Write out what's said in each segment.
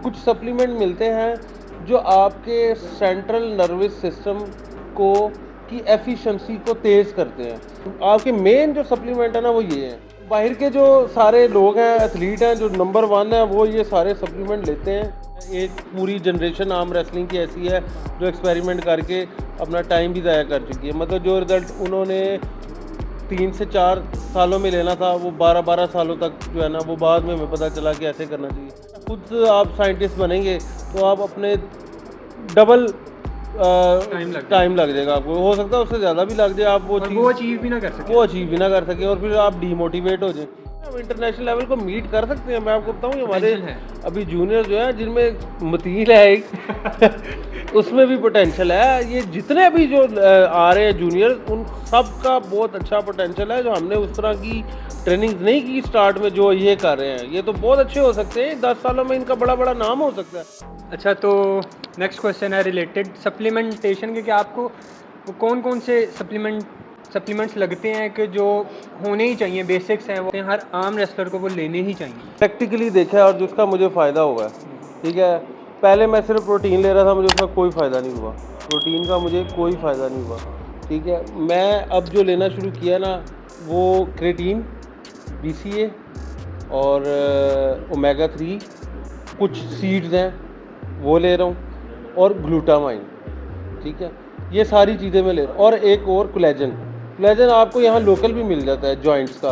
कुछ सप्लीमेंट मिलते हैं जो आपके सेंट्रल नर्वस सिस्टम को की एफिशिएंसी को तेज़ करते हैं। आपके मेन जो सप्लीमेंट है ना वो ये है। बाहर के जो सारे लोग हैं, एथलीट हैं, जो नंबर 1 है, वो ये सारे सप्लीमेंट लेते हैं। एक पूरी जनरेशन आर्म रेसलिंग की ऐसी है जो एक्सपेरिमेंट करके अपना टाइम भी ज़ाया कर चुकी है। मतलब जो रिज़ल्ट उन्होंने 3 से 4 सालों में लेना था वो 12-12 सालों तक जो है ना वो बाद में हमें पता चला कि ऐसे करना चाहिए। खुद आप साइंटिस्ट बनेंगे तो आप अपने डबल टाइम लग जाएगा आपको। हो सकता है उससे ज़्यादा भी लग जाए, आप वो अचीव भी ना कर सके। वो अचीव भी ना कर सके और फिर आप डीमोटिवेट हो जाए। हम इंटरनेशनल लेवल को मीट कर सकते हैं। मैं आपको बताऊं हमारे अभी जूनियर जो है जिनमें मतील है एक उसमें भी पोटेंशियल है। ये जितने भी जो आ रहे हैं जूनियर, उन सब का बहुत अच्छा पोटेंशियल है। जो हमने उस तरह की ट्रेनिंग नहीं की स्टार्ट में, जो ये कर रहे हैं, ये तो बहुत अच्छे हो सकते हैं। 10 सालों में इनका बड़ा बड़ा नाम हो सकता है। अच्छा, तो नेक्स्ट क्वेश्चन है रिलेटेड सप्लीमेंटेशन के, कि आपको कौन कौन से सप्लीमेंट्स लगते हैं कि जो होने ही चाहिए, बेसिक्स हैं, वो हर आम रेसलर को वो लेने ही चाहिए? प्रैक्टिकली देखा है और जिसका मुझे फ़ायदा हुआ है, ठीक है। पहले मैं सिर्फ प्रोटीन ले रहा था, मुझे उसका कोई फ़ायदा नहीं हुआ। प्रोटीन का मुझे कोई फ़ायदा नहीं हुआ, ठीक है। मैं अब जो लेना शुरू किया ना, वो क्रेटीन, BCA और ओमेगा 3, कुछ सीड्स हैं वो ले रहा हूँ, और ग्लूटामाइन, ठीक है। ये सारी चीज़ें मैं ले रहा हूँ। और एक और कोलेजन आपको यहाँ लोकल भी मिल जाता है, जॉइंट्स का।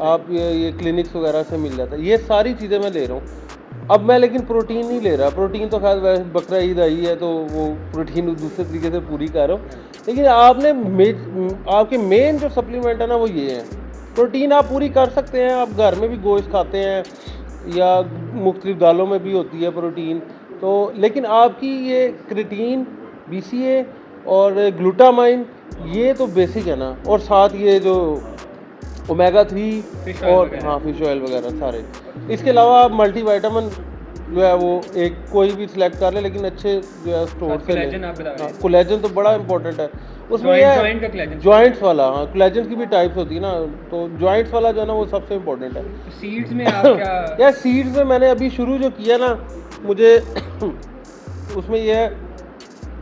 आप ये क्लिनिक्स वगैरह से मिल जाता है। ये सारी चीज़ें मैं ले रहा हूँ। अब मैं लेकिन प्रोटीन नहीं ले रहा। प्रोटीन तो खैर वैसे बकरा ईद आई है तो वो प्रोटीन दूसरे तरीके से पूरी कर रहा हूँ। लेकिन आपके मेन जो सप्लीमेंट है ना वो ये है। प्रोटीन आप पूरी कर सकते हैं, आप घर में भी गोश्त खाते हैं या मुख्तलिफ दालों में भी होती है प्रोटीन तो। लेकिन आपकी ये क्रेटीन, BCA और ग्लूटामाइन, ये तो बेसिक है ना। और साथ ये जो ओमेगा 3 और हाँ फिश ऑयल वगैरह सारे। इसके अलावा आप मल्टीविटामिन जो है वो एक कोई भी सिलेक्ट कर ले, लेकिन अच्छे जो है स्टोर से ले। कोलेजन तो बड़ा इंपॉर्टेंट है उसमें। जॉइंट्स वाला, हाँ, कोलेजन की भी टाइप्स होती है ना, तो जॉइंट्स वाला जो है ना वो सबसे इम्पोर्टेंट है। सीड्स में आप क्या यार सीड्स में मैंने अभी शुरू जो किया ना, मुझे उसमें यह है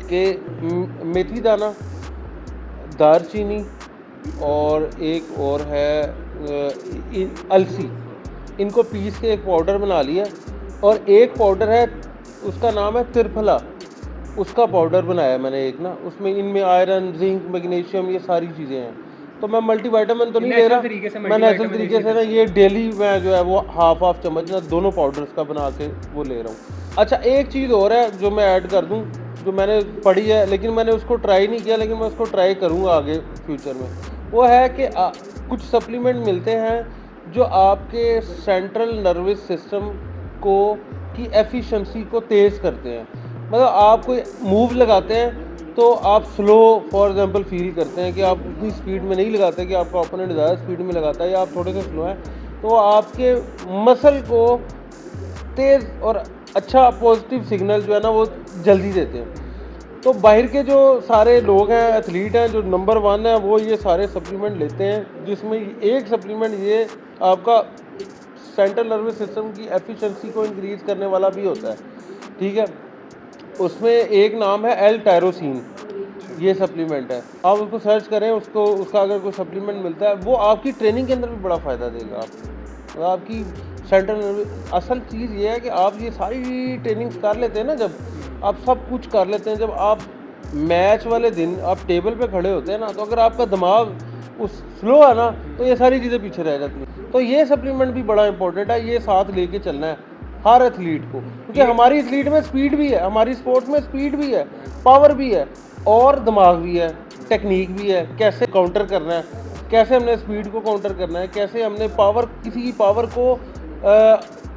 कि मेथी दाना, दालचीनी और एक और है अलसी, इनको पीस के एक पाउडर बना लिया। और एक पाउडर है उसका नाम है त्रिफला, उसका पाउडर बनाया मैंने एक ना। उसमें इनमें आयरन, जिंक, मैग्नीशियम, ये सारी चीज़ें हैं। तो मैं मल्टीविटामिन तो नहीं ले रहा, मैं नेचुरल तरीके से ना ये डेली मैं जो है वो हाफ चम्मच ना दोनों पाउडर्स का बना के वो ले रहा हूँ। अच्छा, एक चीज़ और है जो मैं ऐड कर दूँ, जो मैंने पढ़ी है लेकिन मैंने उसको ट्राई नहीं किया, लेकिन मैं उसको ट्राई करूँगा आगे फ्यूचर में। वो है कि कुछ सप्लीमेंट मिलते हैं जो आपके सेंट्रल नर्वस सिस्टम को की एफिशिएंसी को तेज़ करते हैं। मतलब आप कोई मूव लगाते हैं तो आप स्लो फॉर एग्जांपल फील करते हैं कि आप उतनी स्पीड में नहीं लगाते कि आपका ओपोनेंट ज़्यादा स्पीड में लगाता है या आप थोड़े से स्लो हैं, तो आपके मसल को तेज़ और अच्छा पॉजिटिव सिग्नल जो है ना वो जल्दी देते हैं। तो बाहर के जो सारे लोग हैं, एथलीट हैं, जो नंबर 1 है, वो ये सारे सप्लीमेंट लेते हैं, जिसमें एक सप्लीमेंट ये आपका सेंट्रल नर्वस सिस्टम की एफिशिएंसी को इंक्रीज़ करने वाला भी होता है, ठीक है। उसमें एक नाम है L-टायरोसिन, ये सप्लीमेंट है। आप उसको सर्च करें, उसका अगर कोई सप्लीमेंट मिलता है, वो आपकी ट्रेनिंग के अंदर भी बड़ा फ़ायदा देगा आपको। आपकी सेंट्रल नर्वस, असल चीज़ ये है कि आप ये सारी ट्रेनिंग्स कर लेते हैं ना, जब आप सब कुछ कर लेते हैं, जब आप मैच वाले दिन आप टेबल पे खड़े होते हैं ना, तो अगर आपका दिमाग उस स्लो है ना, तो ये सारी चीज़ें पीछे रह जाती हैं। तो ये सप्लीमेंट भी बड़ा इंपॉर्टेंट है, ये साथ लेके चलना है हर एथलीट को, क्योंकि हमारी एथलीट में स्पीड भी है, हमारी स्पोर्ट्स में स्पीड भी है, पावर भी है और दिमाग भी है, टेक्निक भी है। कैसे काउंटर करना है, कैसे हमने स्पीड को काउंटर करना है, कैसे हमने पावर, किसी की पावर को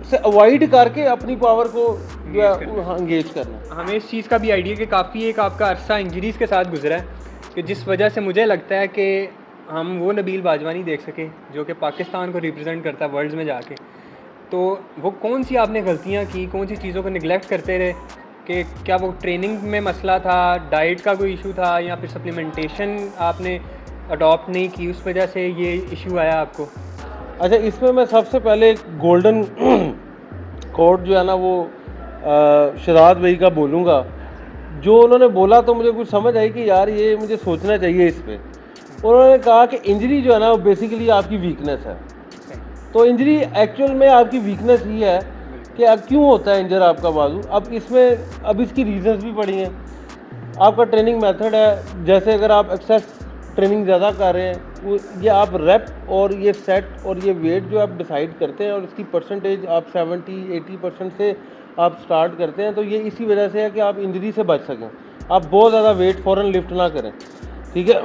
से अवॉइड करके अपनी पावर को जो है एंगेज करना है। हमें इस चीज़ का भी आइडिया कि काफ़ी एक आपका अरसा इंजरीज़ के साथ गुजरा है, कि जिस वजह से मुझे लगता है कि हम वो नबील बाजवानी देख सके जो कि पाकिस्तान को रिप्रेजेंट करता है वर्ल्ड में जाके। तो वो कौन सी आपने गलतियाँ की, कौन सी चीज़ों को निगलेक्ट करते रहे, कि क्या वो ट्रेनिंग में मसला था, डाइट का कोई इशू था, या फिर सप्लीमेंटेशन आपने अडॉप्ट नहीं की, उस वजह से ये इशू आया आपको? अच्छा, इसमें मैं सबसे पहले गोल्डन कोड जो है ना वो शहजाद भाई का बोलूँगा। जो उन्होंने बोला तो मुझे कुछ समझ आई कि यार ये मुझे सोचना चाहिए इस पे। उन्होंने कहा कि इंजरी जो है ना वो बेसिकली आपकी वीकनेस है। तो इंजरी एक्चुअल में आपकी वीकनेस ही है कि अब क्यों होता है इंजर आपका बाजू। अब इसमें अब इसकी रीजंस भी पड़ी हैं। आपका ट्रेनिंग मेथड है, जैसे अगर आप एक्सेस ट्रेनिंग ज़्यादा कर रहे हैं, वो ये आप रेप और ये सेट और ये वेट जो आप डिसाइड करते हैं और इसकी परसेंटेज आप 70-80% से आप स्टार्ट करते हैं, तो ये इसी वजह से है कि आप इंजरी से बच सकें। आप बहुत ज़्यादा वेट फ़ौरन लिफ्ट ना करें, ठीक है।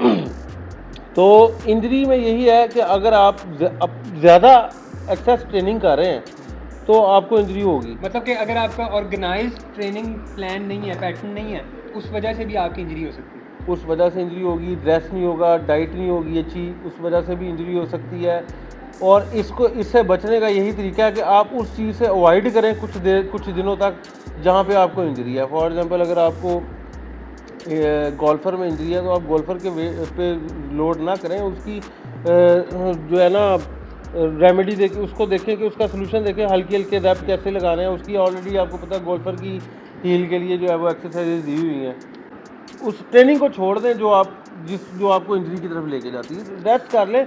तो इंजरी में यही है कि अगर आप ज़्यादा एक्सेस ट्रेनिंग कर रहे हैं तो आपको इंजरी होगी। मतलब कि अगर आपका ऑर्गेनाइज्ड ट्रेनिंग प्लान नहीं है, पैटर्न नहीं है, उस वजह से भी आपकी इंजरी हो सकती है। उस वजह से इंजरी होगी, रेस्ट नहीं होगा, डाइट नहीं होगी अच्छी, उस वजह से भी इंजरी हो सकती है। और इससे बचने का यही तरीका है कि आप उस चीज़ से अवॉइड करें कुछ दिनों तक जहाँ पे आपको इंजरी है। फॉर एग्जांपल अगर आपको गोल्फ़र में इंजरी है तो आप गोल्फ़र के पे लोड ना करें, उसकी जो है ना रेमेडी देखें, उसको देखें कि उसका सोल्यूशन देखें, हल्के हल्के रैप कैसे लगाने हैं उसकी। ऑलरेडी आपको पता है गोल्फ़र की हील के लिए जो है वो एक्सरसाइजेज दी हुई हैं। उस ट्रेनिंग को छोड़ दें जो आपको इंजरी की तरफ लेके जाती है। रेस्ट कर लें।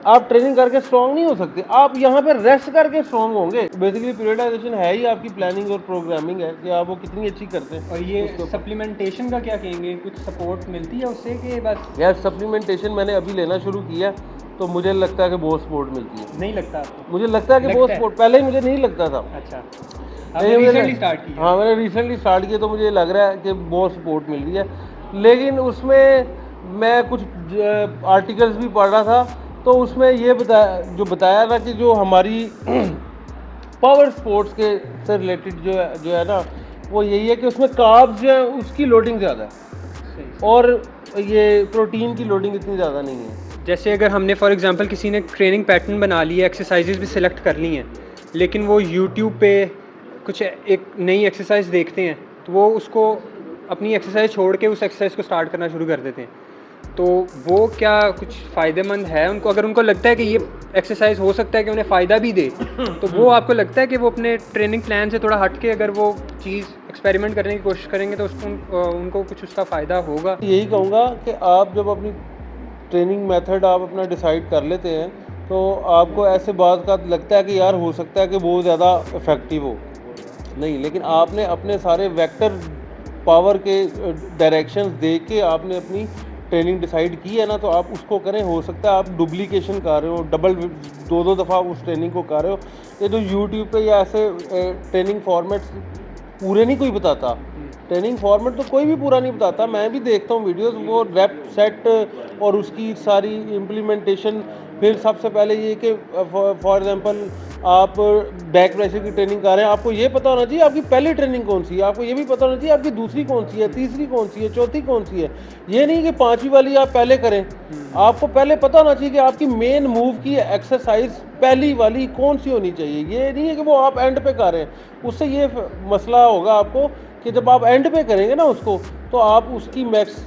आप ट्रेनिंग करके स्ट्रॉन्ग नहीं हो सकते, आप यहाँ पे रेस्ट करके स्ट्रॉन्ग होंगे। बेसिकली पीरियडाइजेशन है ही आपकी प्लानिंग और प्रोग्रामिंग है कि आप वो कितनी अच्छी करते हैं। और ये सप्लीमेंटेशन का क्या कहेंगे, कुछ सपोर्ट मिलती है उससे कि बस? यार सप्लीमेंटेशन मैंने अभी लेना शुरू किया तो मुझे लगता है कि बहुत सपोर्ट मिलती है। नहीं लगता आपको? मुझे लगता है कि बहुत सपोर्ट, पहले ही मुझे नहीं लगता था। अच्छा, रिसेंटली स्टार्ट किया? हाँ, मैंने रिसेंटली स्टार्ट किया तो मुझे लग रहा है कि बहुत सपोर्ट मिल रही है। लेकिन उसमें मैं कुछ आर्टिकल्स भी पढ़ रहा था तो उसमें ये बताया था कि जो हमारी पावर स्पोर्ट्स के से रिलेटेड जो है ना वो यही है कि उसमें कार्ब्स जो है उसकी लोडिंग ज़्यादा है और ये प्रोटीन की लोडिंग इतनी ज़्यादा नहीं है। जैसे अगर हमने फॉर एग्जांपल किसी ने ट्रेनिंग पैटर्न बना लिया, एक्सरसाइजेज भी सिलेक्ट कर ली हैं, लेकिन वो यूट्यूब पे कुछ एक नई एक्सरसाइज देखते हैं तो वो उसको अपनी एक्सरसाइज छोड़ के उस एक्सरसाइज को स्टार्ट करना शुरू कर देते हैं, तो वो क्या कुछ फ़ायदेमंद है उनको? अगर उनको लगता है कि ये एक्सरसाइज हो सकता है कि उन्हें फ़ायदा भी दे, तो वो आपको लगता है कि वो अपने ट्रेनिंग प्लान से थोड़ा हट के अगर वो चीज़ एक्सपेरिमेंट करने की कोशिश करेंगे तो उनको कुछ उसका फ़ायदा होगा? यही कहूँगा कि आप जब अपनी ट्रेनिंग मेथड आप अपना डिसाइड कर लेते हैं तो आपको ऐसे बात का लगता है कि यार हो सकता है कि वो ज़्यादा इफ़ेक्टिव हो, नहीं, लेकिन आपने अपने सारे वेक्टर पावर के डायरेक्शंस देख के आपने अपनी ट्रेनिंग डिसाइड की है ना, तो आप उसको करें। हो सकता है आप डुप्लीकेशन कर रहे हो, डबल 2-2 दफ़ा उस ट्रेनिंग को कर रहे हो। ये जो यूट्यूब पे या ऐसे ट्रेनिंग फॉर्मेट्स पूरे नहीं कोई बताता, ट्रेनिंग फॉर्मेट तो कोई भी पूरा नहीं बताता। मैं भी देखता हूँ वीडियोस, वो रेप सेट और उसकी सारी इम्प्लीमेंटेशन। फिर सबसे पहले ये कि फॉर एग्जांपल आप बैक प्रेशर की ट्रेनिंग कर रहे हैं, आपको ये पता होना चाहिए आपकी पहली ट्रेनिंग कौन सी है, आपको ये भी पता होना चाहिए आपकी दूसरी कौन सी है, तीसरी कौन सी है, चौथी कौन सी है। ये नहीं कि 5वीं वाली आप पहले करें, आपको पहले पता होना चाहिए कि आपकी मेन मूव की एक्सरसाइज पहली वाली कौन सी होनी चाहिए। ये नहीं है कि वो आप एंड पे कर रहे हैं। उससे ये मसला होगा आपको कि जब आप एंड पे करेंगे ना उसको, तो आप उसकी मैक्स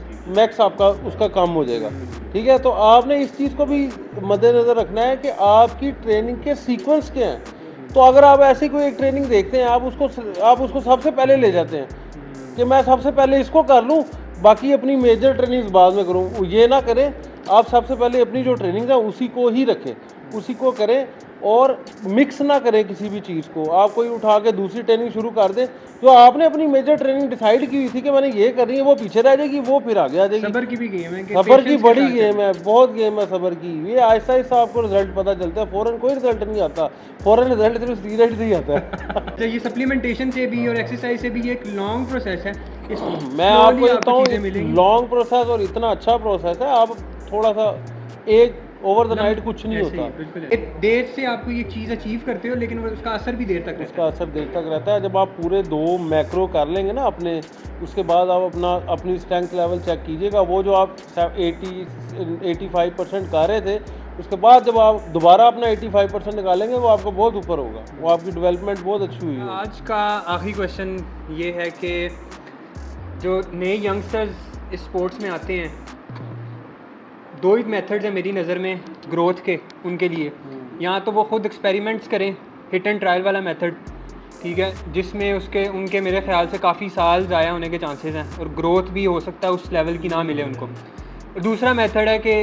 आपका उसका कम हो जाएगा, ठीक है। तो आपने इस चीज़ को भी मद्देनज़र रखना है कि आपकी ट्रेनिंग के सीक्वेंस क्या हैं। तो अगर आप ऐसी कोई एक ट्रेनिंग देखते हैं, आप उसको सबसे पहले ले जाते हैं कि मैं सबसे पहले इसको कर लूँ, बाकी अपनी मेजर ट्रेनिंग बाद में करूँ। ये ना करें, आप सबसे पहले अपनी जो ट्रेनिंग है उसी को ही रखें, उसी को करें और मिक्स ना करें किसी भी चीज़ को। आप कोई उठा के दूसरी ट्रेनिंग शुरू कर दें, जो आपने अपनी मेजर ट्रेनिंग डिसाइड की हुई थी कि मैंने ये करनी है, वो पीछे रह जाएगी, वो फिर आगे आ जाएगी। सब्र की भी गेम है, सब्र की बड़ी गेम है, बहुत गेम है सब्र की। ये आहिस्ता आहिस्ता आपको रिजल्ट पता चलता है, फ़ौरन कोई रिजल्ट नहीं आता। फ़ौरन रिजल्ट सिर्फ स्टीरॉइड से ही आता है। तो ये सप्लीमेंटेशन से भी और एक्सरसाइज से भी एक लॉन्ग प्रोसेस है। मैं आपको बताता हूँ लॉन्ग प्रोसेस और इतना अच्छा प्रोसेस है। आप थोड़ा सा एक ओवर द नाइट कुछ नहीं होता। एक देर से आपको ये चीज़ अचीव करते हो, लेकिन उसका असर भी देर तक रहता है। उसका असर देर तक रहता है। जब आप पूरे 2 मैक्रो कर लेंगे ना अपने, उसके बाद आप अपनी स्ट्रेंथ लेवल चेक कीजिएगा। वो जो आप 85% कर रहे थे, उसके बाद जब आप दोबारा अपना 85% निकालेंगे, वो आपको बहुत ऊपर होगा, वो आपकी डेवलपमेंट बहुत अच्छी हुई है। आज का आखिरी क्वेश्चन ये है कि जो नए यंगस्टर्स इस स्पोर्ट्स में आते हैं, 2 ही मेथड्स हैं मेरी नज़र में ग्रोथ के उनके लिए। या तो वो खुद एक्सपेरिमेंट्स करें, हिट एंड ट्रायल वाला मेथड, ठीक है, जिसमें उनके मेरे ख्याल से काफ़ी साल ज़ाया होने के चांसेस हैं और ग्रोथ भी हो सकता है उस लेवल की ना मिले उनको। और दूसरा मेथड है कि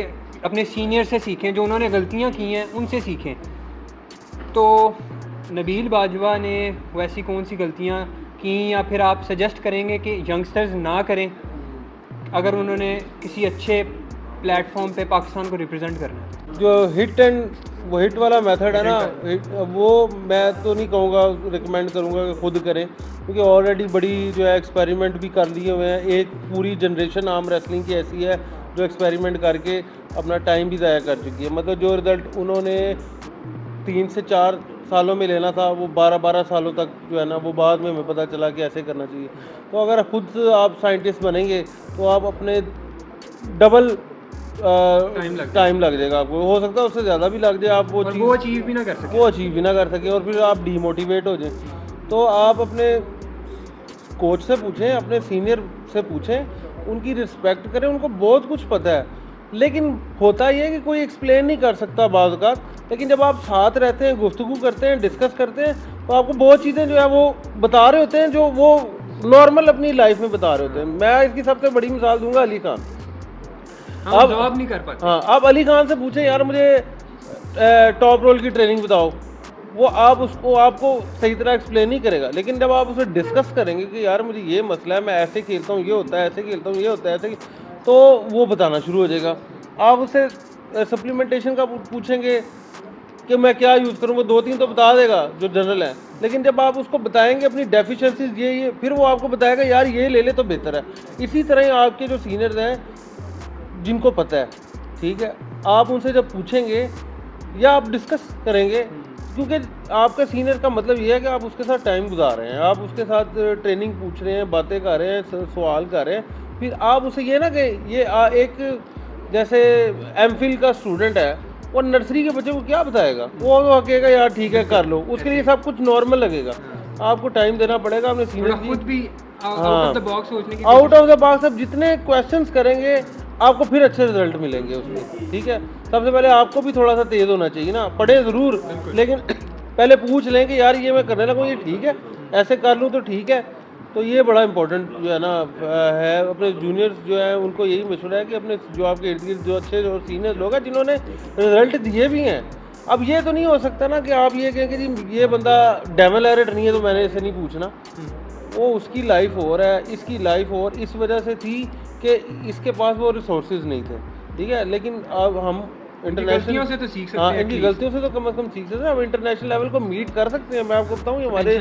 अपने सीनियर से सीखें, जो उन्होंने गलतियाँ की हैं उनसे सीखें। तो नबील बाजवा ने वैसी कौन सी गलतियाँ की, या फिर आप सजेस्ट करेंगे कि यंगस्टर्स ना करें अगर उन्होंने किसी अच्छे प्लेटफॉर्म पे पाकिस्तान को रिप्रेजेंट करना है? जो हिट वाला मेथड है ना, वो मैं तो नहीं कहूँगा, रिकमेंड करूँगा कि खुद करें, क्योंकि ऑलरेडी बड़ी जो है एक्सपेरिमेंट भी कर लिए हुए हैं। एक पूरी जनरेशन आर्म रेसलिंग की ऐसी है जो एक्सपेरिमेंट करके अपना टाइम भी ज़ाया कर चुकी है। मतलब जो रिज़ल्ट उन्होंने 3 से 4 सालों में लेना था, वो 12-12 सालों तक जो है ना, वो बाद में हमें पता चला कि ऐसे करना चाहिए। तो अगर खुद आप साइंटिस्ट बनेंगे तो आप अपने डबल टाइम लग जाएगा आपको, हो सकता है उससे ज़्यादा भी लग जाए, आप वो अचीव भी ना कर सके, और फिर आप डीमोटिवेट हो जाएं। तो आप अपने कोच से पूछें, अपने सीनियर से पूछें, उनकी रिस्पेक्ट करें, उनको बहुत कुछ पता है। लेकिन होता ये है कि कोई एक्सप्लेन नहीं कर सकता बाज़ औक़ात, लेकिन जब आप साथ रहते हैं, गुफ्तगू करते हैं, डिस्कस करते हैं, तो आपको बहुत चीज़ें जो है वो बता रहे होते हैं जो वो नॉर्मल अपनी लाइफ में बता रहे होते हैं। मैं इसकी सबसे बड़ी मिसाल दूंगा अली खान। आप जवाब नहीं कर पाते। हाँ, आप अली खान से पूछें, यार मुझे टॉप रोल की ट्रेनिंग बताओ, वो आपको सही तरह एक्सप्लेन नहीं करेगा। लेकिन जब आप उसे डिस्कस करेंगे कि यार मुझे ये मसला है, मैं ऐसे खेलता हूँ, ये होता है, ऐसे खेलता हूँ, ये होता है, ऐसे, तो वो बताना शुरू हो जाएगा। आप उससे सप्लीमेंटेशन का पूछेंगे कि मैं क्या यूज़ करूँ, वो 2-3 तो बता देगा जो जनरल है। लेकिन जब आप उसको बताएंगे अपनी डेफिशिएंसीज ये, फिर वो आपको बताएगा यार ये ले ले तो बेहतर है। इसी तरह ही आपके जो सीनियर्स हैं जिनको पता है, ठीक है, आप उनसे जब पूछेंगे या आप डिस्कस करेंगे, क्योंकि आपका सीनियर का मतलब ये है कि आप उसके साथ टाइम गुजार रहे हैं, आप उसके साथ ट्रेनिंग पूछ रहे हैं, बातें कर रहे हैं, सवाल कर रहे हैं। फिर आप उसे ये ना कि ये एक जैसे एमफिल का स्टूडेंट है, वो नर्सरी के बच्चे को क्या बताएगा, वो कहेगा यार ठीक है कर लो, उसके लिए सब कुछ नॉर्मल लगेगा। आपको टाइम देना पड़ेगा अपने सीनियर की, खुद भी आउट ऑफ द बॉक्स सोचने की, आउट ऑफ द बॉक्स। अब जितने क्वेश्चंस करेंगे आपको फिर अच्छे रिजल्ट मिलेंगे उसमें, ठीक है। सबसे पहले आपको भी थोड़ा सा तेज़ होना चाहिए ना, पढ़े ज़रूर, लेकिन पहले पूछ लें कि यार ये मैं करने लगा, ये ठीक है, ऐसे कर लूँ तो ठीक है। तो ये बड़ा इंपॉर्टेंट जो है ना है। अपने जूनियर्स जो है उनको यही मशवरा है कि अपने जो आपके इर्द गिर्द जो अच्छे जो सीनियर लोग हैं जिन्होंने रिजल्ट दिए भी हैं, अब ये तो नहीं हो सकता ना कि आप ये कहें कि जी ये बंदा डेविल एरेट नहीं है तो मैंने इसे नहीं पूछना। वो उसकी लाइफ और है, इसकी लाइफ और इस वजह से थी कि इसके पास वो रिसोर्सेज नहीं थे, ठीक है। लेकिन अब हम गलतियों से तो सीख सकते हाँ, हैं, इनकी गलतियों से तो कम से कम सीख सकते हैं। हम इंटरनेशनल लेवल को मीट कर सकते हैं। मैं आपको बताऊँ हमारे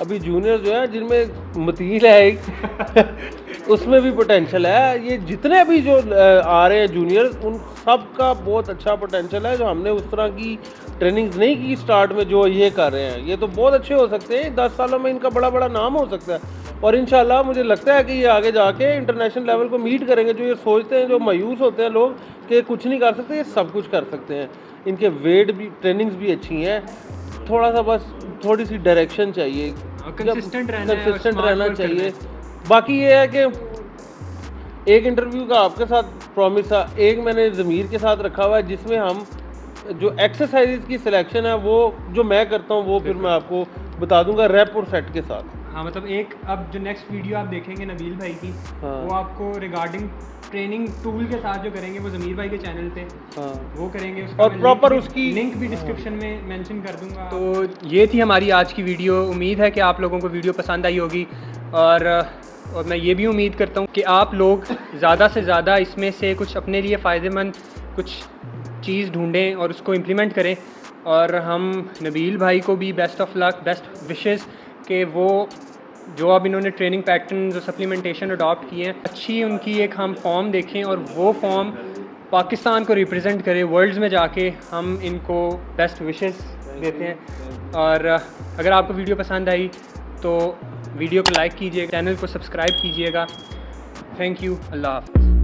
अभी जूनियर जो है जिनमें मतील है एक उसमें भी पोटेंशियल है। ये जितने अभी जो आ रहे हैं जूनियर, उन सब का बहुत अच्छा पोटेंशियल है। जो हमने उस तरह की ट्रेनिंग नहीं की स्टार्ट में, जो ये कर रहे हैं, ये तो बहुत अच्छे हो सकते हैं। 10 सालों में इनका बड़ा बड़ा नाम हो सकता है और इंशाल्लाह मुझे लगता है कि ये आगे जाके इंटरनेशनल लेवल को मीट करेंगे। जो ये सोचते हैं, जो मायूस होते हैं लोग कि कुछ नहीं कर सकते, ये सब कुछ कर सकते हैं। इनके वेट भी, ट्रेनिंग्स भी अच्छी हैं, थोड़ा सा बस थोड़ी सी डायरेक्शन चाहिए, कंसिस्टेंट रहना चाहिए। बाकी ये है कि एक इंटरव्यू का आपके साथ प्रॉमिस था, एक मैंने ज़मीर के साथ रखा हुआ है जिसमें हम जो एक्सरसाइज की सिलेक्शन है वो जो मैं करता हूँ वो फिर मैं आपको बता दूंगा रैप और सेट के साथ। हाँ, मतलब एक अब जो नेक्स्ट वीडियो आप देखेंगे नबील भाई की, वो आपको रिगार्डिंग ट्रेनिंग टूल के साथ जो करेंगे वो ज़मीर भाई के चैनल पे वो करेंगे, उसका और प्रॉपर उसकी लिंक भी डिस्क्रिप्शन में मेंशन कर दूंगा। तो ये थी हमारी आज की वीडियो। उम्मीद है कि आप लोगों को वीडियो पसंद आई होगी और मैं ये भी उम्मीद करता हूँ कि आप लोग ज़्यादा से ज़्यादा इसमें से कुछ अपने लिए फ़ायदेमंद कुछ चीज़ ढूंढें और उसको इम्प्लीमेंट करें। और हम नबील भाई को भी best of luck, best wishes कि वो जो अब इन्होंने ट्रेनिंग पैटर्न, जो सप्लीमेंटेशन अडॉप्ट किए हैं, अच्छी उनकी एक हम फॉर्म देखें और वो फॉर्म पाकिस्तान को रिप्रेजेंट करे वर्ल्ड्स में जाके। हम इनको बेस्ट विशेस देते हैं। और अगर आपको वीडियो पसंद आई तो वीडियो को लाइक कीजिएगा, चैनल को सब्सक्राइब कीजिएगा। थैंक यू, अल्लाह हाफ़िज़।